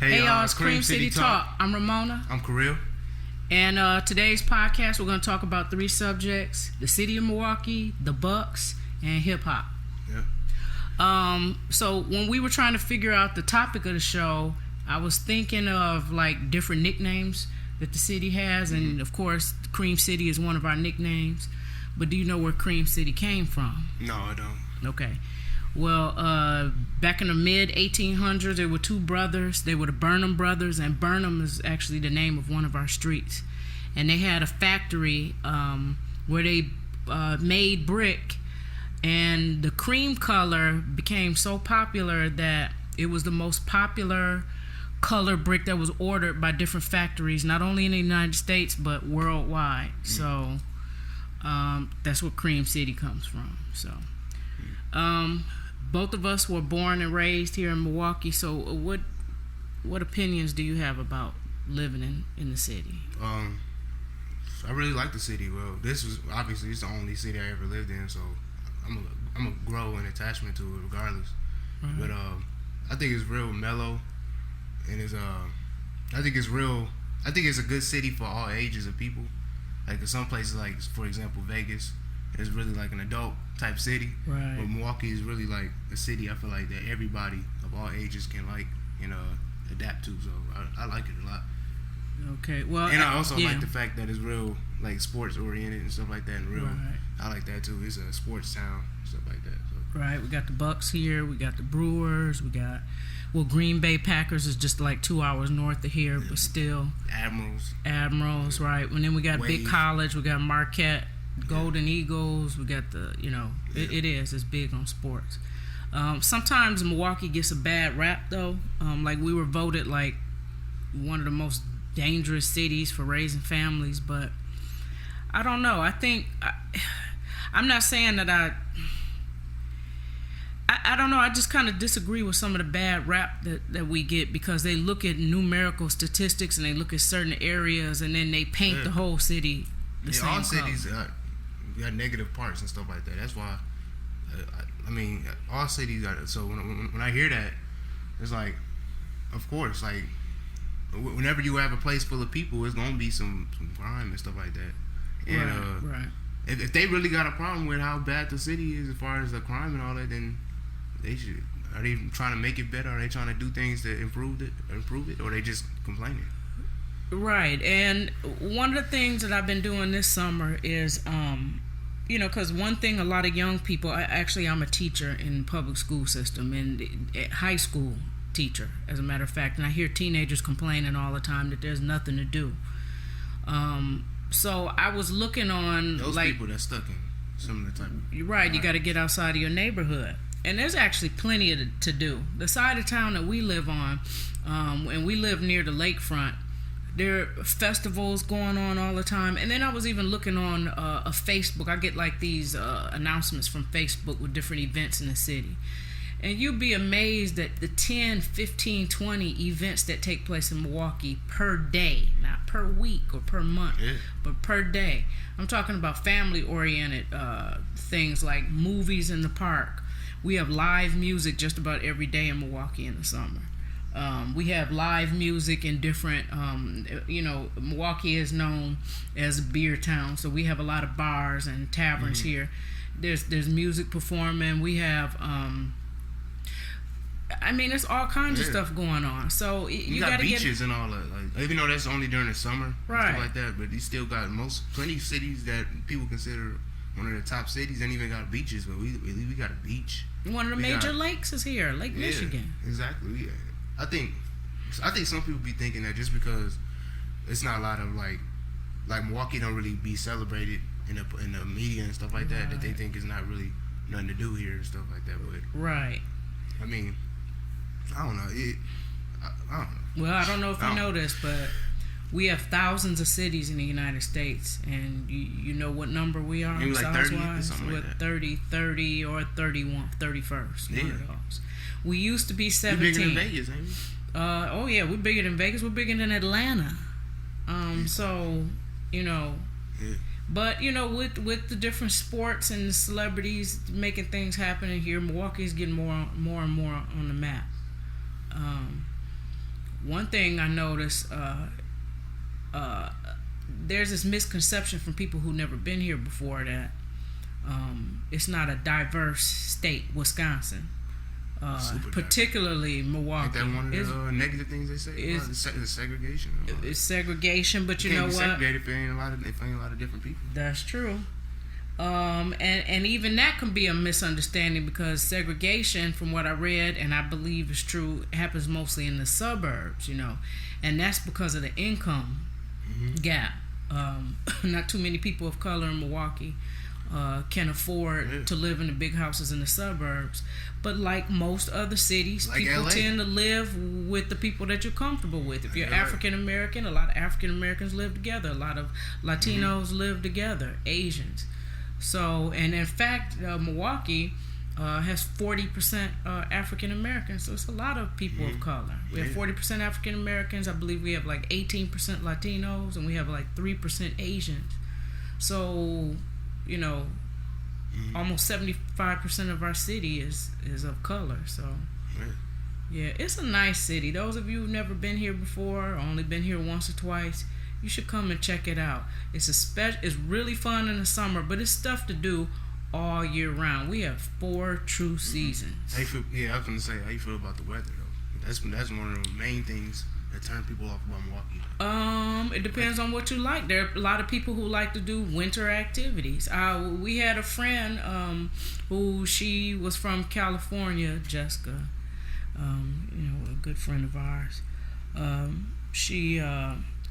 Hey y'all, it's Cream City Talk. I'm Ramona. I'm Kirill. And today's podcast, we're going to talk about three subjects: the city of Milwaukee, the Bucks, and hip hop. Yeah. So when we were trying to figure out the topic of the show, I was thinking of like different nicknames that the city has, and of course, Cream City is one of our nicknames. But do you know where Cream City came from? No, I don't. Okay. Well, back in the mid-1800s, there were two brothers. They were the Burnham brothers, and Burnham is actually the name of one of our streets. And they had a factory where they made brick, and the cream color became so popular that it was the most popular color brick that was ordered by different factories, not only in the United States, but worldwide. So that's where Cream City comes from. So both of us were born and raised here in Milwaukee. So what opinions do you have about living in the city? I really like the city. Well, this was obviously it's the only city I ever lived in, so I'm gonna grow an attachment to it regardless. Right. But I think it's real mellow, and I think it's a good city for all ages of people. Like in some places, like for example Vegas, is really like an adult type city. Right. But Milwaukee is really like a city I feel like that everybody of all ages can like and adapt to. So I like it a lot. Okay. Well, and I also like the fact that it's real like sports oriented and stuff like that. And real, right. I like that too. It's a sports town, stuff like that. So. Right. We got the Bucks here. We got the Brewers. We got Green Bay Packers is just like 2 hours north of here, but still. Admirals, right. And then we got Wave. big college. We got Marquette. Golden Eagles, we got it's big on sports. Sometimes Milwaukee gets a bad rap though. Like we were voted like one of the most dangerous cities for raising families, but I don't know. I think I'm not saying that I don't know. I just kind of disagree with some of the bad rap that we get because they look at numerical statistics and they look at certain areas and then they paint the whole city the same all color. cities got negative parts and stuff like that. That's why, I mean, all cities got it. So when I hear that, it's like, of course, like, whenever you have a place full of people, it's gonna be some crime and stuff like that. And right. If they really got a problem with how bad the city is as far as the crime and all that, then they should. Are they trying to make it better? Are they trying to do things to improve it, or are they just complaining? Right, and one of the things that I've been doing this summer is, because one thing a lot of young people, I'm a teacher in public school system and high school teacher, as a matter of fact, and I hear teenagers complaining all the time that there's nothing to do. So I was looking on those people that's stuck in some of the time. You're right, you got to get outside of your neighborhood. And there's actually plenty to do. The side of town that we live on, and we live near the lakefront, there are festivals going on all the time. And then I was even looking on a Facebook. I get like these announcements from Facebook with different events in the city. And you'd be amazed at the 10, 15, 20 events that take place in Milwaukee per day. Not per week or per month, but per day. I'm talking about family-oriented things like movies in the park. We have live music just about every day in Milwaukee in the summer. We have live music in different, Milwaukee is known as a beer town, so we have a lot of bars and taverns here. There's music performing. We have, it's all kinds of stuff going on. So you got beaches and all that. Like, even though that's only during the summer, right? Stuff like that. But you still got plenty of cities that people consider one of the top cities, and even got beaches. But we got a beach. One of the major lakes is here, Lake Michigan. Exactly. I think some people be thinking that just because it's not a lot of like Milwaukee don't really be celebrated in the media and stuff like that they think it's not really nothing to do here and stuff like that. But right. I mean, I don't know. I don't know. Well, I don't know if you know this, but we have thousands of cities in the United States, and you know what number we are? Maybe like 30 or something like that. 30 or 31, 31st. Yeah. One of those. We used to be 17. We're bigger than Vegas, ain't we? We're bigger than Vegas. We're bigger than Atlanta. So, Yeah. But, with the different sports and the celebrities making things happen in here, Milwaukee's getting more and more on the map. one thing I noticed, there's this misconception from people who never been here before that it's not a diverse state, Wisconsin. Particularly Milwaukee. Ain't that one of the negative things they say? The segregation. It's segregation, but you know what? Segregated if there ain't a lot of different people. That's true. And even that can be a misunderstanding because segregation, from what I read and I believe is true, happens mostly in the suburbs, you know, and that's because of the income gap. Not too many people of color in Milwaukee can afford to live in the big houses in the suburbs. But like most other cities, like people LA. tend to live with the people that you're comfortable with. If you're African American, a lot of African Americans live together. A lot of Latinos live together, Asians. So, and in fact, Milwaukee has 40% African Americans. So it's a lot of people of color. We have 40% African Americans. I believe we have like 18% Latinos, and we have like 3% Asians. So, you know, almost 75% of our city is of color. So, yeah, it's a nice city. Those of you who've never been here before, or only been here once or twice, you should come and check it out. It's really fun in the summer, but it's stuff to do all year round. We have 4 true seasons. How you feel, I was gonna say, how you feel about the weather though? That's one of the main things that turn people off about Milwaukee. It depends on what you like. There are a lot of people who like to do winter activities. We had a friend who she was from California, Jessica. You know, a good friend of ours. She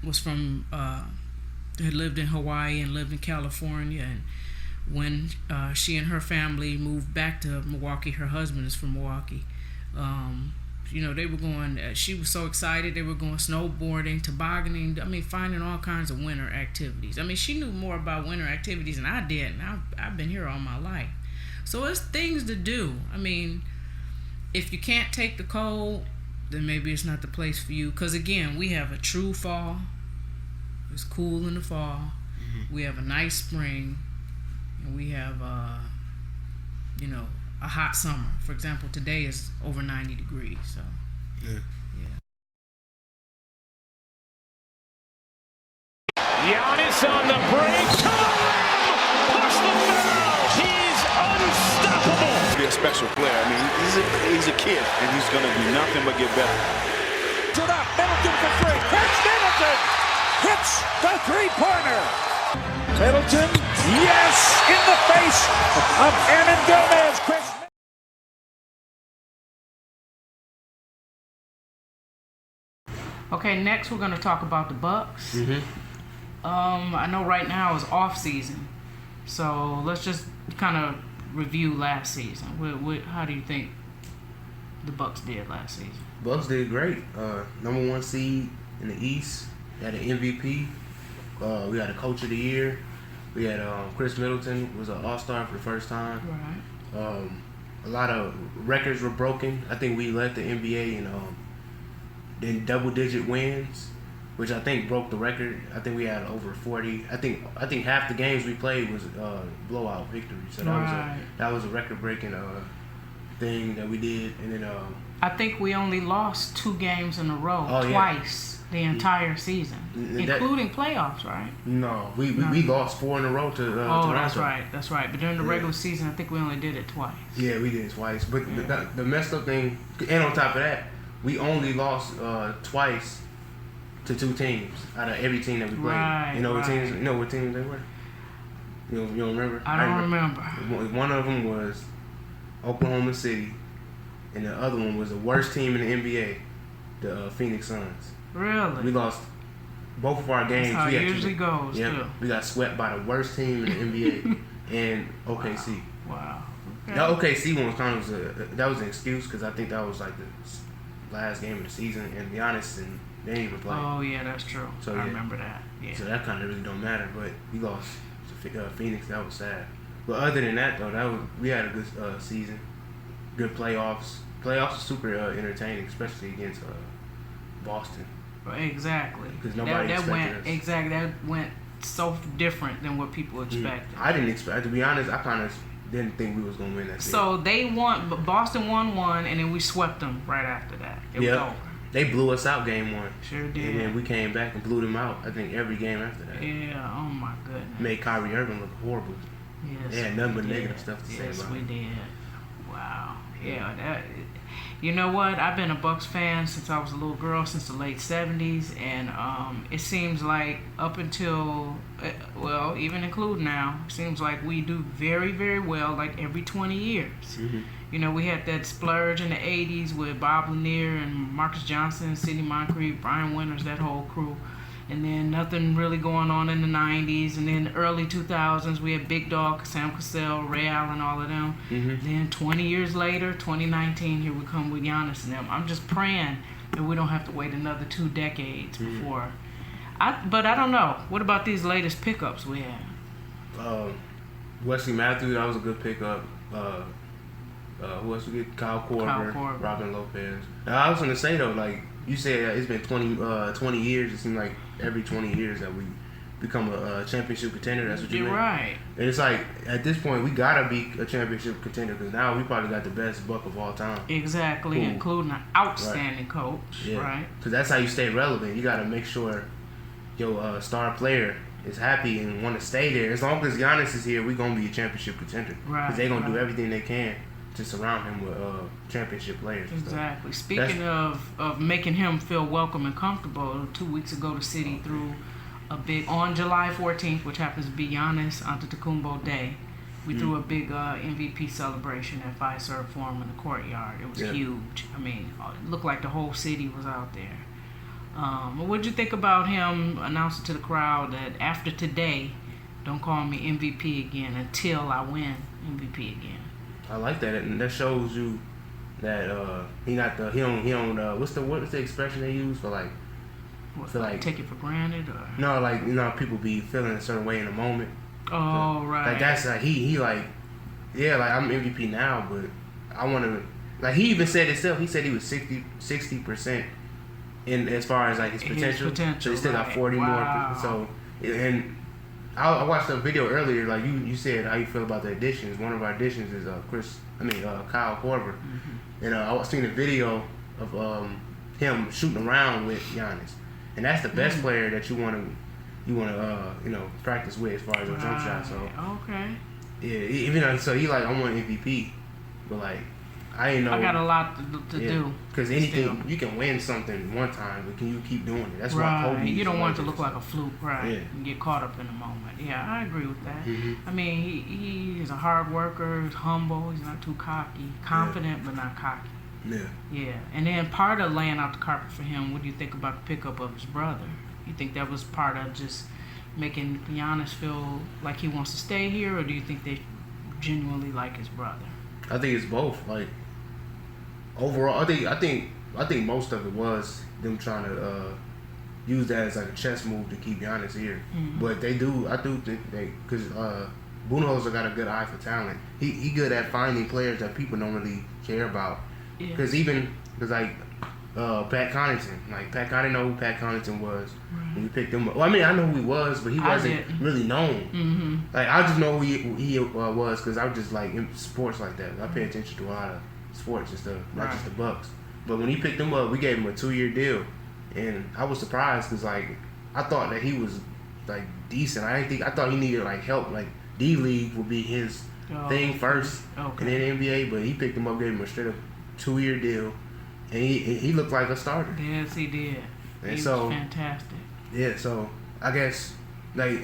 was from had lived in Hawaii and lived in California, and when she and her family moved back to Milwaukee, her husband is from Milwaukee. You know, they were going, she was so excited, they were going snowboarding, tobogganing, I mean, finding all kinds of winter activities. I mean, she knew more about winter activities than I did, and I've been here all my life. So it's things to do. I mean, if you can't take the cold, then maybe it's not the place for you. Because, again, we have a true fall. It's cool in the fall. We have a nice spring. And we have, you know, a hot summer. For example, today is over 90 degrees. So, yeah. Giannis on the break. To the rim! Push the foul! He's unstoppable! Be a special player. I mean, he's a kid, and he's going to do nothing but get better. To that Middleton for 3. Chris Middleton hits the three-pointer. Middleton, yes, in the face of Hernan Gomez. Chris. Okay, next we're going to talk about the Bucks. I know right now is off season, so let's just kind of review last season. How do you think the Bucks did last season? Bucks did great. Number 1 seed in the East. We had an MVP. We had a Coach of the Year. We had Chris Middleton was an All-Star for the first time. Right. A lot of records were broken. I think we led the NBA in double-digit wins, which I think broke the record. I think we had over 40. I think half the games we played was blowout victories. So that was a record-breaking thing that we did. And then I think we only lost 2 games in a row, twice the entire season, including playoffs, right? No, we lost 4 in a row to Toronto. That's right. But during the regular season, I think we only did it twice. Yeah, we did it twice. But the messed up thing, and on top of that, we only lost twice to 2 teams out of every team that we played. Right, you know what teams? You know what teams they were? You don't remember? I don't remember. One of them was Oklahoma City, and the other one was the worst team in the NBA, the Phoenix Suns. Really? We lost both of our games. That's how it usually goes, too. We got swept by the worst team in the NBA and OKC. Wow. Okay. That OKC one was kind of that was an excuse because I think that was like the last game of the season, and to be honest, and they didn't even play. Oh yeah, that's true. So, I remember that. Yeah. So that kind of really don't matter. But we lost to Phoenix. That was sad. But other than that, though, we had a good season, good playoffs. Playoffs are super entertaining, especially against Boston. Exactly. Because nobody that went so different than what people expected. I didn't expect. To be honest, I kind of didn't think we was gonna win that series. So they won, but Boston won 1, and then we swept them right after that. It was over. they blew us out game 1. Sure did. And then we came back and blew them out. I think every game after that. Yeah. Oh my goodness. Made Kyrie Irving look horrible. Yes. They had nothing but we negative did. stuff to say Yes, about we him. did. Wow. Yeah. That. You know what? I've been a Bucks fan since I was a little girl, since the late '70s, and it seems like up until, well, even including now, it seems like we do very, very well, like every 20 years. Mm-hmm. You know, we had that splurge in the '80s with Bob Lanier and Marcus Johnson, Sidney Moncrief, Brian Winters, that whole crew. And then nothing really going on in the '90s. And then the early 2000s, we had Big Dog, Sam Cassell, Ray Allen, all of them. Mm-hmm. Then 20 years later, 2019, here we come with Giannis and them. I'm just praying that we don't have to wait another 2 decades before. But I don't know. What about these latest pickups we have? Wesley Matthews, that was a good pickup. Who else we get? Kyle Korver, Robin Lopez. I was going to say, though, like, you said it's been 20 years. It seems like every 20 years that we become a championship contender. That's what you mean? You're right. And it's like, at this point, we got to be a championship contender because now we probably got the best Buck of all time. Exactly, Cool. Including an outstanding coach, right? Because that's how you stay relevant. You got to make sure your star player is happy and want to stay there. As long as Giannis is here, we're going to be a championship contender. Right. Because they're going to do everything they can to surround him with championship players. And Exactly. stuff. Speaking of making him feel welcome and comfortable, 2 weeks ago the city threw a big, on July 14th, which happens to be Giannis Antetokounmpo Day, we threw a big MVP celebration at Fiserv Forum in the courtyard. It was huge. I mean, it looked like the whole city was out there. What did you think about him announcing to the crowd that after today, don't call me MVP again until I win MVP again? I like that, and that shows you that he don't what's the expression they use for like What, feel like take it for granted or no, like, you know, people be feeling a certain way in the moment. oh right, Like that's like he like, yeah, like I'm MVP now, but I want to, like, he even said himself. He said he was 60% in as far as like his potential. So he still got 40 Wow. more. So, and I watched a video earlier. Like you said, how you feel about the additions. One of our additions is Kyle Korver, and I was seeing a video of him shooting around with Giannis, and that's the best player that you want to practice with as far as a jump shot. So okay, yeah, even though, so he like, I want MVP, but like I ain't know. I got a lot to do. Because anything, you can win something one time, but can you keep doing it? That's why Kobe. You don't want it to look like a fluke, right? Yeah. And get caught up in the moment. Yeah, I agree with that. Mm-hmm. I mean, he is a hard worker, he's humble, he's not too cocky, confident but not cocky. Yeah. Yeah, and then part of laying out the carpet for him, what do you think about the pickup of his brother? You think that was part of just making Giannis feel like he wants to stay here, or do you think they genuinely like his brother? I think it's both. Like overall, I think most of it was them trying to use that as like a chess move to keep Giannis here. Mm-hmm. But I do think because Budenholzer got a good eye for talent. He good at finding players that people don't really care about. Because like Pat Connaughton, I didn't know who Pat Connaughton was when we picked him up. Well, I mean, I know who he was, but he wasn't really known. Mm-hmm. Like, I just know who he was because I was just like in sports like that. I pay attention to a lot of sports and stuff, not just the Bucks. But when he picked him up, we gave him a 2-year deal, and I was surprised because like I thought that he was like decent. I thought he needed like help. Like D-League would be his thing first, and then NBA. But he picked him up, gave him a straight up 2-year deal, and he looked like a starter. Yes, he did. And he was fantastic. Yeah, so I guess like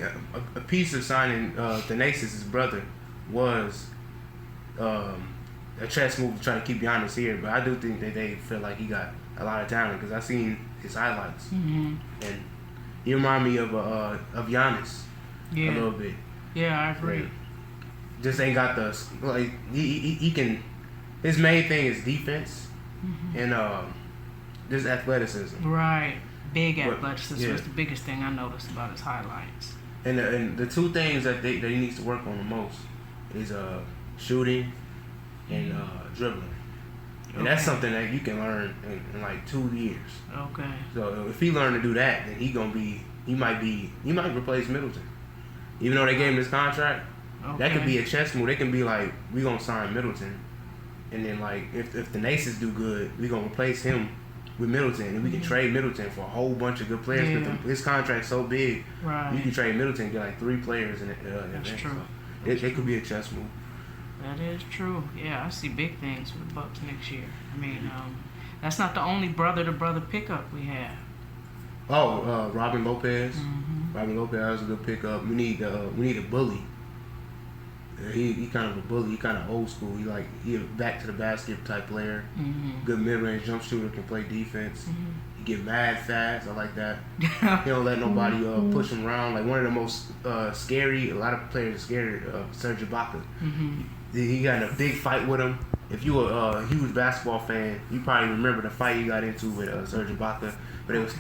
a piece of signing Thanasis, his brother, was a chess move to try to keep Giannis here. But I do think that they feel like he got a lot of talent because I seen his highlights, and he remind me of Giannis a little bit. Yeah, I agree. Like, just ain't got the like he can. His main thing is defense and just athleticism. Right. Big athleticism. Yeah. That's the biggest thing I noticed about his highlights. And the two things that he needs to work on the most is shooting and dribbling. And that's something that you can learn in like 2 years. Okay. So if he learn to do that, then he might replace Middleton. Even though they gave him this contract, that could be a chess move. They can be like, we gonna sign Middleton, and then like if the Naces do good, we gonna replace him with Middleton, and we can trade Middleton for a whole bunch of good players. Yeah. Because his contract's so big, Right. you can trade Middleton and get like 3 players in it. That's true. So it could be a chess move. That is true. Yeah, I see big things for the Bucks next year. I mean, that's not the only brother-to-brother pickup we have. Oh, Robin Lopez. Robin Lopez was a good pickup. We need a bully. He kind of a bully. He kind of old school. He a back to the basket type player. Good mid range jump shooter. Can play defense. He get mad fast. I like that. He don't let nobody push him around. Like one of the most scary. A lot of players are scared of Serge Ibaka. He got in a big fight with him. If you were a huge basketball fan, you probably remember the fight he got into with Serge Ibaka. But they was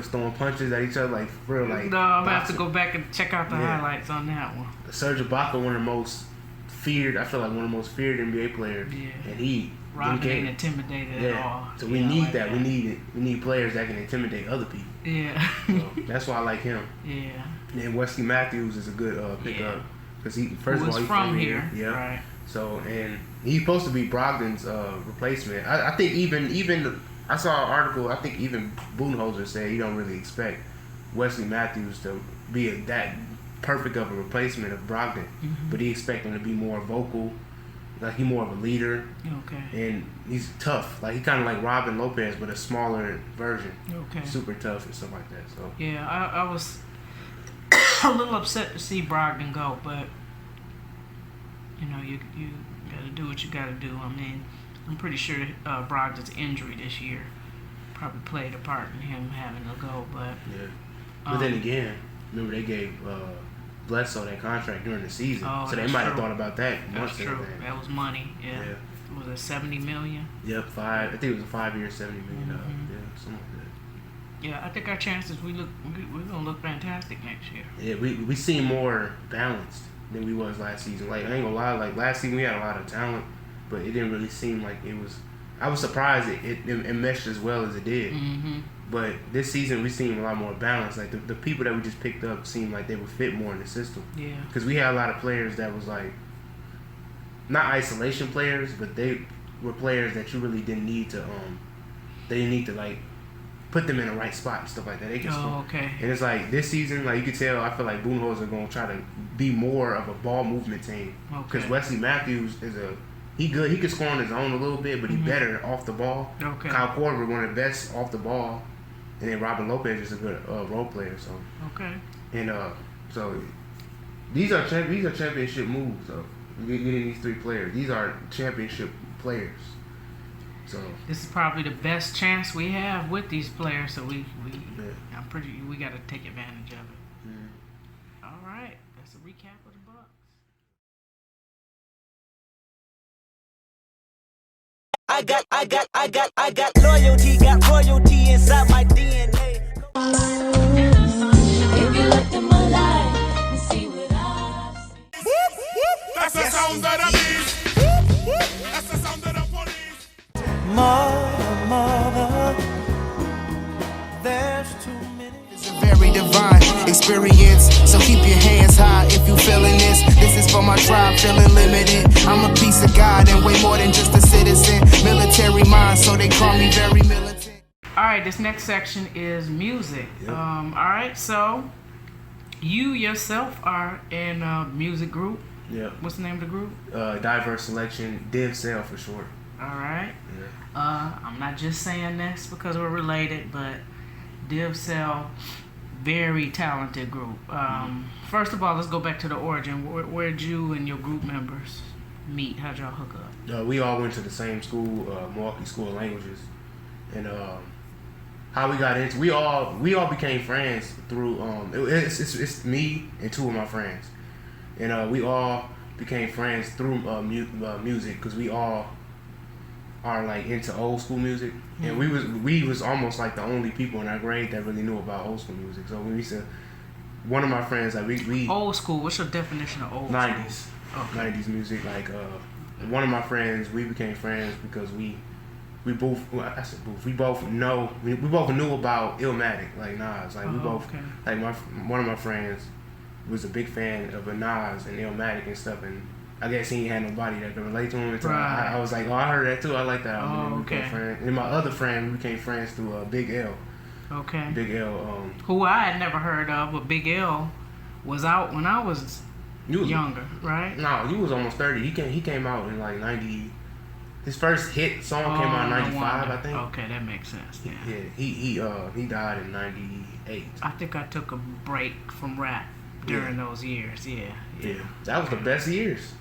throwing punches at each other like for real like. No, I'm gonna have to boxing. go back and check out the highlights on that one. Serge Ibaka, one of the most feared. I feel like one of the most feared NBA players. Yeah. And he Robin didn't ain't care. intimidated at all. So we Yeah, I need like that. We need it. We need players that can intimidate other people. Yeah. So that's why I like him. Yeah. And Wesley Matthews is a good pickup Yeah. because he first Who of all is he's from here. Yeah. Right. So and he's supposed to be Brogdon's replacement. I think even I saw an article. I think even Budenholzer said he don't really expect Wesley Matthews to be that perfect of a replacement of Brogdon, but he expect him to be more vocal. Like he's more of a leader, Okay. and he's tough. Like he kind of like Robin Lopez, but a smaller version. Okay. Super tough and stuff like that. So Yeah, I was a little upset to see Brogdon go, but you know, you got to do what you got to do. I mean, I'm pretty sure Brogdon's injury this year probably played a part in him having to go, but yeah. But then again, remember they gave Bledsoe that contract during the season, Oh, so they that's might have true. thought about that that's once. true. That was money. Yeah. Yeah. Was it $70 million? Yep, 5. I think it was a 5-year, $70 million. Mm-hmm. Yeah, something like that. Yeah, I think our chances we're gonna look fantastic next year. Yeah, we seem more balanced than we was last season. Like I ain't gonna lie, like last season we had a lot of talent, but it didn't really seem like it was. I was surprised it meshed as well as it did. But this season we seem a lot more balanced. Like the people that we just picked up seemed like they would fit more in the system. Yeah. Because we had a lot of players that was like not isolation players, but they were players that you really didn't need to they didn't need to like put them in the right spot and stuff like that. They can score. Oh, okay. And it's like this season, like you can tell, I feel like Budenholzer are going to try to be more of a ball movement team. Because Okay. Wesley Matthews he good. He can score on his own a little bit, but he better off the ball. Okay. Kyle Korver, one of the best off the ball, and then Robin Lopez is a good role player. So Okay. and so these are championship moves. So getting these 3 players, these are championship players. So This is probably the best chance we have with these players, so we got to take advantage of it. All right, that's a recap of the Bucks. I got loyalty, got royalty inside my DNA. If you looked at my life and see what I see. That's the sound of the beast. That's the sound of the police. Mother, there's too many. It's a very divine experience, so keep your hands high if you feeling this. This is for my tribe, feeling limited. I'm a piece of God and way more than just a citizen. Military mind, so they call me very militant. All right, this next section is music. Yep. All right, so you yourself are in a music group. yeah, What's the name of the group? diverse selection, Div Cell for short. All right. Yeah. I'm not just saying this because we're related, but Div Cell, very talented group. First of all, let's go back to the origin. Where'd you and your group members meet? How'd y'all hook up? We all went to the same school, Milwaukee School of Languages, and how we got into we all became friends through it's me and 2 of my friends, and we all became friends through music because we all are like into old school music, and we was almost like the only people in our grade that really knew about old school music. So we used to, one of my friends, like we Old school. What's your definition of old 90s, school? Okay. 90s music. Like one of my friends, we became friends because we both, well, I said both, we both knew about Illmatic, like Nas. Like we both, okay. like one of my friends was a big fan of a Nas and Illmatic and stuff, and I guess he ain't had nobody that could relate to him. Until Right. I was like, oh, I heard that too. I like that album. Oh, And we became okay. friends. And my other friend, we became friends through Big L. Okay. Big L. Who I had never heard of, but Big L was out when I was You was, younger, right? No, you was almost 30. He came out in like 90. His first hit song came out in no 95, wonder. I think. Okay, that makes sense. Yeah. Yeah, he died in 98. I think I took a break from rap during those years. Yeah. Yeah, that was the best years.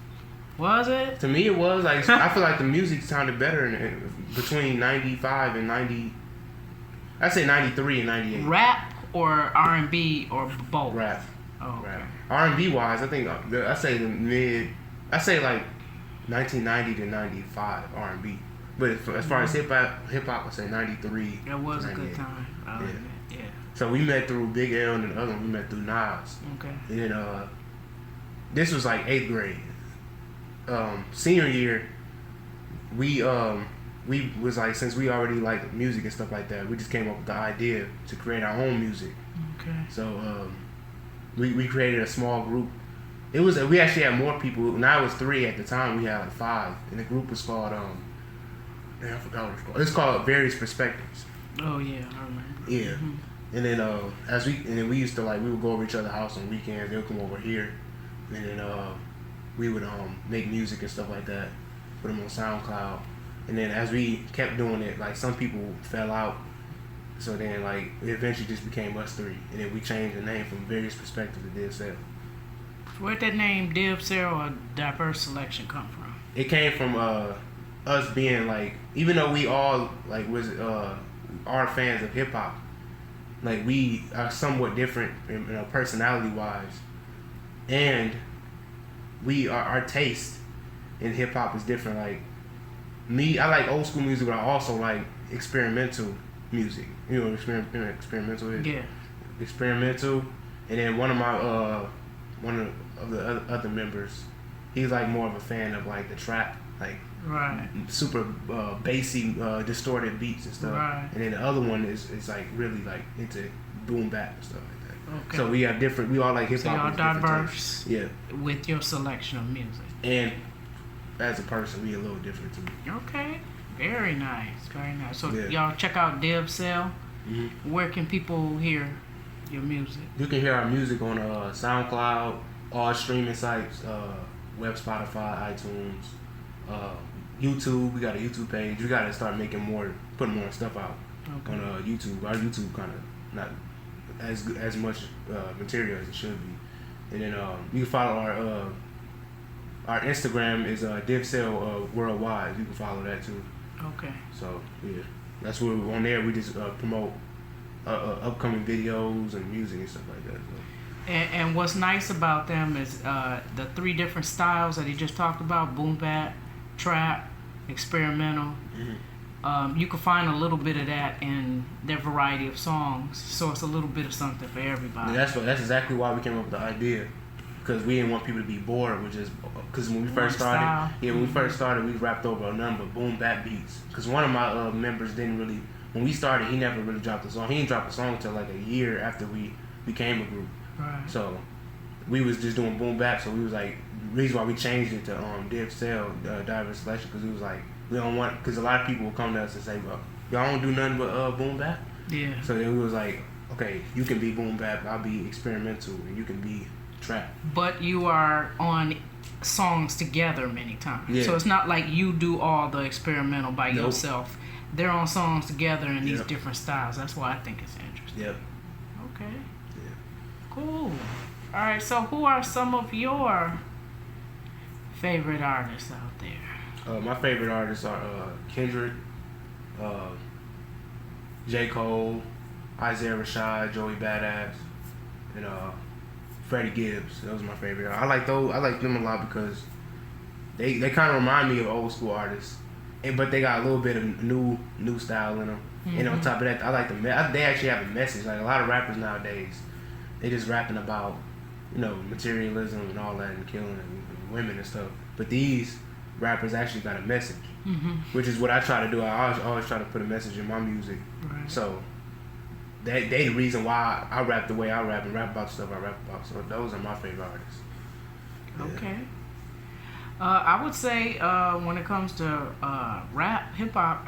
Was it? To me, it was like I feel like the music sounded better between 95 and 90. I'd say 93 and 98. Rap or R&B or both? Rap. Oh, okay. Rap. R&B wise, I think I say the mid. I say like 1990 to 95 R&B. But as far as hip hop, I say 93. That was a 98. good time. I'll admit. Yeah. So we met through Big L, and the other one we met through Nas. Okay. And then this was like 8th grade. Senior year, we was like, since we already liked music and stuff like that, we just came up with the idea to create our own music. Okay. So we created a small group. We actually had more people. Now it was 3 at the time. We had like 5, and the group was called I forgot what it's called. It's called Various Perspectives. Oh yeah, I remember. Yeah. And then we used to we would go over each other's house on weekends. They would come over here, and then we would make music and stuff like that, put them on SoundCloud. And then as we kept doing it, like some people fell out, so then like it eventually just became us 3, and then we changed the name from Various Perspectives to Div Cell. Where'd that name Div Cell or Diverse Selection come from? It came from us being like, even though we all like are fans of hip hop, like we are somewhat different in personality wise, and our taste in hip hop is different. Like me, I like old school music, but I also like experimental music. You know what experimental is? Yeah. Experimental. And then one of the other members, he's like more of a fan of like the trap, like Right. super bassy, distorted beats and stuff. Right. And then the other one is like really like into boom bap and stuff like that. Okay. So we have different. We all like hip So hop. y'all diverse. Yeah. With your selection of music. And as a person, we a little different too. Okay. Very nice. Very nice. So Yeah. y'all check out Div Cell. Mm-hmm. Where can people hear your music? You can hear our music on SoundCloud, all streaming sites, web, Spotify, iTunes, YouTube. We got a YouTube page. We got to start putting more stuff out on YouTube. Our YouTube kind of not as much material as it should be. And then you can follow our Instagram is DivCell Worldwide. You can follow that too. Okay. So yeah, that's where on there we just promote upcoming videos and music and stuff like that. So. And what's nice about them is the 3 different styles that he just talked about: boom bap, trap, experimental. You can find a little bit of that in their variety of songs. So it's a little bit of something for everybody. And that's exactly why we came up with the idea, because we didn't want people to be bored with just, because when we first started, we rapped over a number of boom bap beats. Because one of my members didn't really, when we started, he never really dropped a song. He didn't drop a song until like a year after we became a group. Right. So we was just doing boom bap. So we was like, the reason why we changed it to Div Cell, Diverse Selection, because we was like, we don't want, because a lot of people will come to us and say, well, y'all don't do nothing but boom bap. Yeah. So then we was like, okay, you can be boom bap, I'll be experimental, and you can be trap. But you are on songs together many times. Yeah. So it's not like you do all the experimental by Nope. yourself. They're on songs together in these Yep. different styles. That's why I think it's interesting. Yep. Okay. Yeah. Cool. All right. So who are some of your favorite artists out there? My favorite artists are Kendrick, J. Cole, Isaiah Rashad, Joey Badass, and Freddie Gibbs. Those are my favorite. I like them a lot because they kind of remind me of old school artists, but they got a little bit of new style in them. And on top of that, I like them. They actually have a message. Like a lot of rappers nowadays, they just rapping about materialism and all that and killing and women and stuff. But these rappers actually got a message, which is what I try to do. I always try to put a message in my music. Right. So they the reason why I rap the way I rap and rap about the stuff I rap about. So those are my favorite artists. Yeah. Okay. I would say when it comes to rap, hip hop,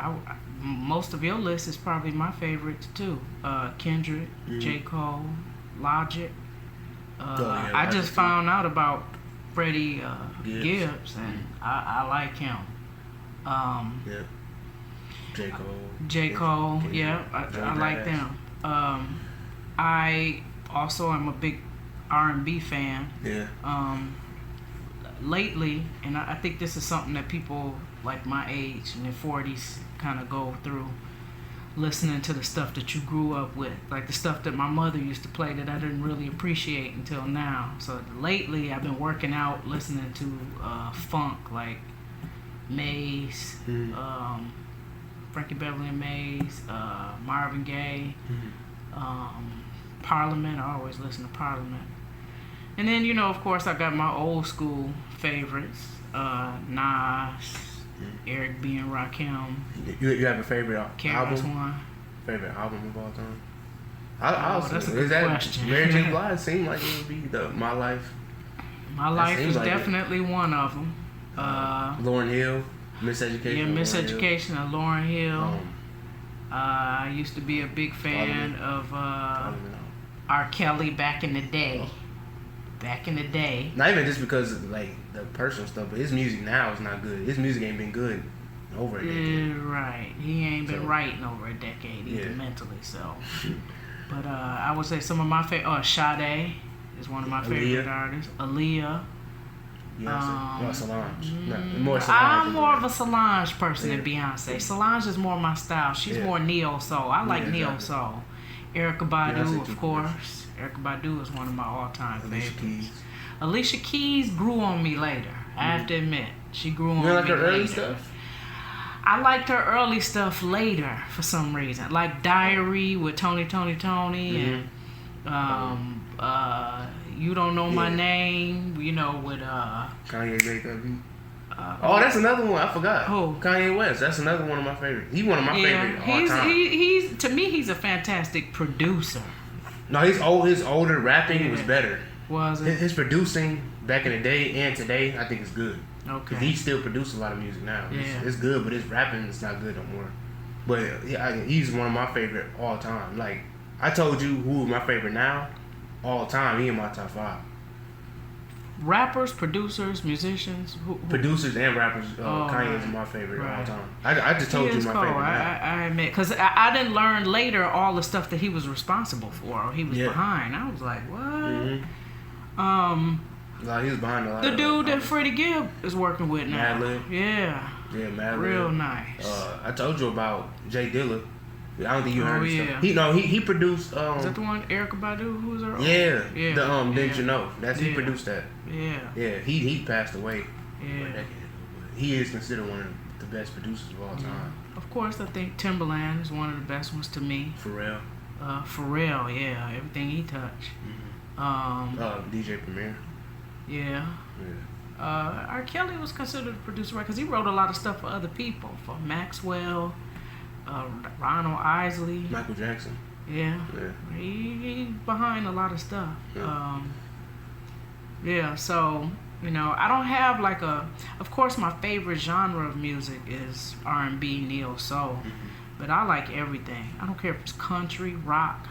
most of your list is probably my favorites too. Kendrick, J. Cole, Logic. I just found out about Freddie Gibbs, and I like him. Yeah. J. Cole, yeah, I like them. I also am a big R&B fan. Yeah. Lately, and I think this is something that people like my age in their 40s kind of go through, listening to the stuff that you grew up with, like the stuff that my mother used to play that I didn't really appreciate until now. So lately, I've been working out listening to funk, like Maze, Frankie Beverly and Maze, Marvin Gaye, Parliament. I always listen to Parliament. And then, you know, of course, I got my old school favorites, Nas, Eric B. and Rakim. You have a favorite KRS album? One. Favorite album of all time? That's a good question. Mary J. Blige seemed like it would be My Life. My Life is like definitely one of them. Lauryn Hill, Miseducation. Yeah, Miseducation of Lauryn Hill. I used to be a big fan of R. Kelly back in the day. Not even just because of, like, the personal stuff, but his music now is not good. His music ain't been good in over a decade. Right. He ain't been writing over a decade either mentally, so. But I would say some of my favorite, Sade is one of my favorite artists. Aaliyah. Solange. More Solange. I'm more of a Solange person than Beyonce. Solange is more my style. She's more neo-soul. I like neo-soul. Erykah Badu, of course. Erykah Badu is one of my all-time favorites. Alicia Keys grew on me later. I have to admit, she grew on me later. You like her early stuff? I liked her early stuff later for some reason, like Diary with Tony, and You Don't Know My Name. You know, with Kanye made that beat. That's another one. I forgot. Who? Kanye West. That's another one of my favorites. He's one of my favorite all time. He's to me, he's a fantastic producer. No, his older rapping was better. Was it? His producing back in the day and today, I think is good. Okay. Because he still produces a lot of music now. Yeah. It's good, but his rapping is not good no more. But he's one of my favorite all time. Like, I told you who my favorite now, all time. He in my top 5. Rappers, producers, musicians? Who? Producers and rappers. Kanye is my favorite all time. I just told you my favorite now. I admit. Because I didn't learn later all the stuff that he was responsible for or he was behind. I was like, what? He was behind a lot. The dude that Freddie Gibb is working with now. Madlib. Yeah, Madlib. Real nice. I told you about Jay Dilla. I don't think you heard his stuff. He produced. Is that the one Erykah Badu? Who's her? Yeah. Didn't you know? He produced that. Yeah. Yeah. He passed away. Yeah. A decade ago, but he is considered one of the best producers of all time. Of course, I think Timbaland is one of the best ones to me. Pharrell. Pharrell, yeah. Everything he touched. DJ Premier. Yeah. R. Kelly was considered a producer, right? Because he wrote a lot of stuff for other people, for Maxwell, Ronald Isley, Michael Jackson. Yeah. He behind a lot of stuff. So, you know, I don't have like of course my favorite genre of music is R&B, neo-soul, but I like everything. I don't care if it's country, rock.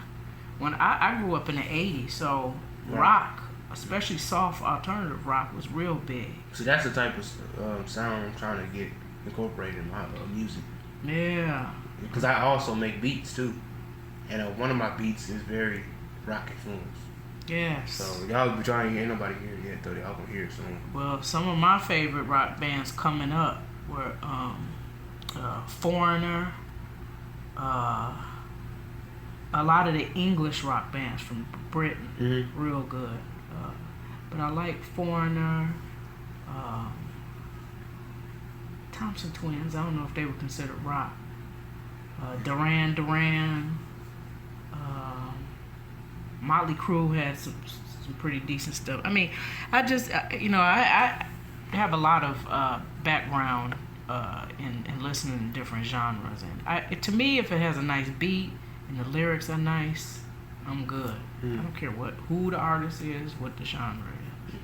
When I grew up in the 80s, so rock, especially soft alternative rock, was real big. So that's the type of sound I'm trying to get incorporated in my music. Yeah. Because I also make beats too, and one of my beats is very rock influenced. Yes. So y'all be trying to hear, ain't nobody hear it yet, though. Y'all gonna hear it soon. Well, some of my favorite rock bands coming up were Foreigner, a lot of the English rock bands from Britain, real good. But I like Foreigner, Thompson Twins. I don't know if they were considered rock. Duran Duran. Motley Crue had some pretty decent stuff. I mean, I just, I have a lot of background in listening to different genres. And to me, if it has a nice beat and the lyrics are nice, I'm good. I don't care who the artist is, what the genre is.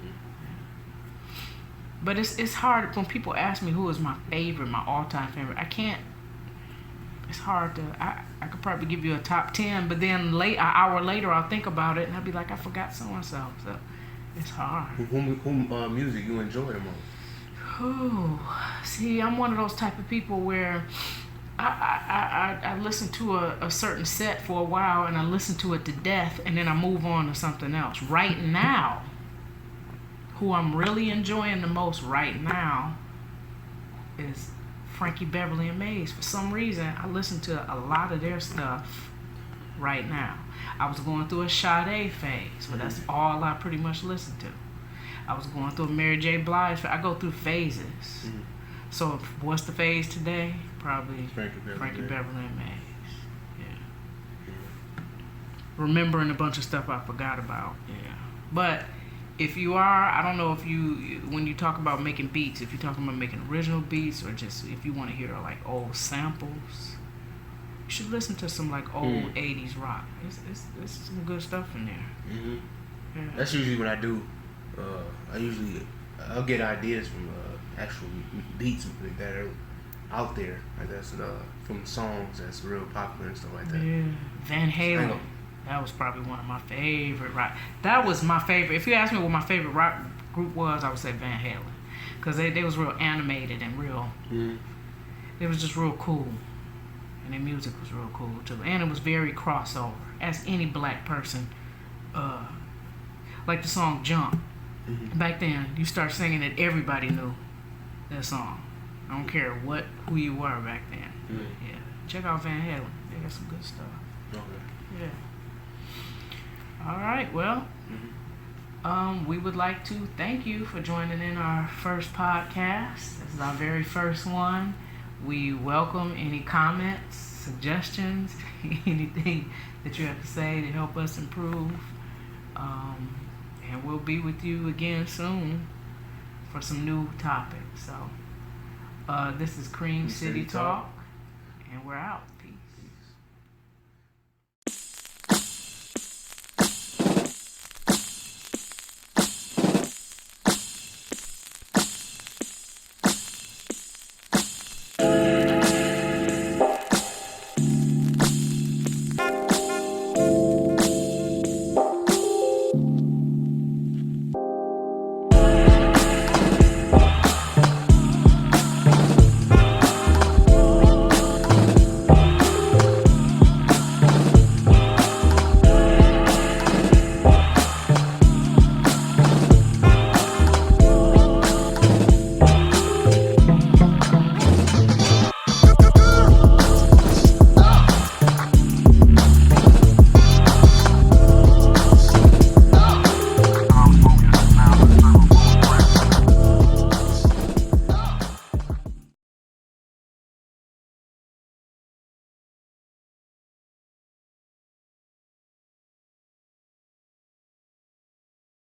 But it's hard when people ask me who is my favorite, my all-time favorite. I can't. It's hard to. I could probably give you a top 10, but then an hour later I'll think about it and I'll be like, I forgot so and so. So it's hard. Who music you enjoy the most? Ooh, see, I'm one of those type of people where I listen to a certain set for a while and I listen to it to death and then I move on to something else. Right now, who I'm really enjoying the most right now is Frankie Beverly and Maze. For some reason, I listen to a lot of their stuff right now. I was going through a Sade phase, but that's all I pretty much listen to. I was going through a Mary J. Blige. I go through phases. Mm-hmm. So what's the phase today? Probably Frankie Beverly and Maze. Yeah. Remembering a bunch of stuff I forgot about. Yeah. But if you are, I don't know if you, when you talk about making beats, if you're talking about making original beats or just if you want to hear like old samples, you should listen to some like old 80s rock. It's some good stuff in there. Mm-hmm. Yeah. That's usually what I do. I'll get ideas from actual beats that are out there, like that's from songs that's real popular and stuff like that. Yeah, Van Halen. That was probably one of my favorite rock. That was my favorite. If you ask me what my favorite rock group was, I would say Van Halen, because they was real animated and real. It was just real cool, and their music was real cool too, and it was very crossover. As any black person, like the song "Jump." Back then, you start singing it, everybody knew that song. I don't care who you were back then. Yeah, check out Van Halen. They got some good stuff. Okay. Yeah. All right. Well, we would like to thank you for joining in our first podcast. This is our very first one. We welcome any comments, suggestions, anything that you have to say to help us improve. And we'll be with you again soon for some new topics. So this is Cream City Talk, and we're out.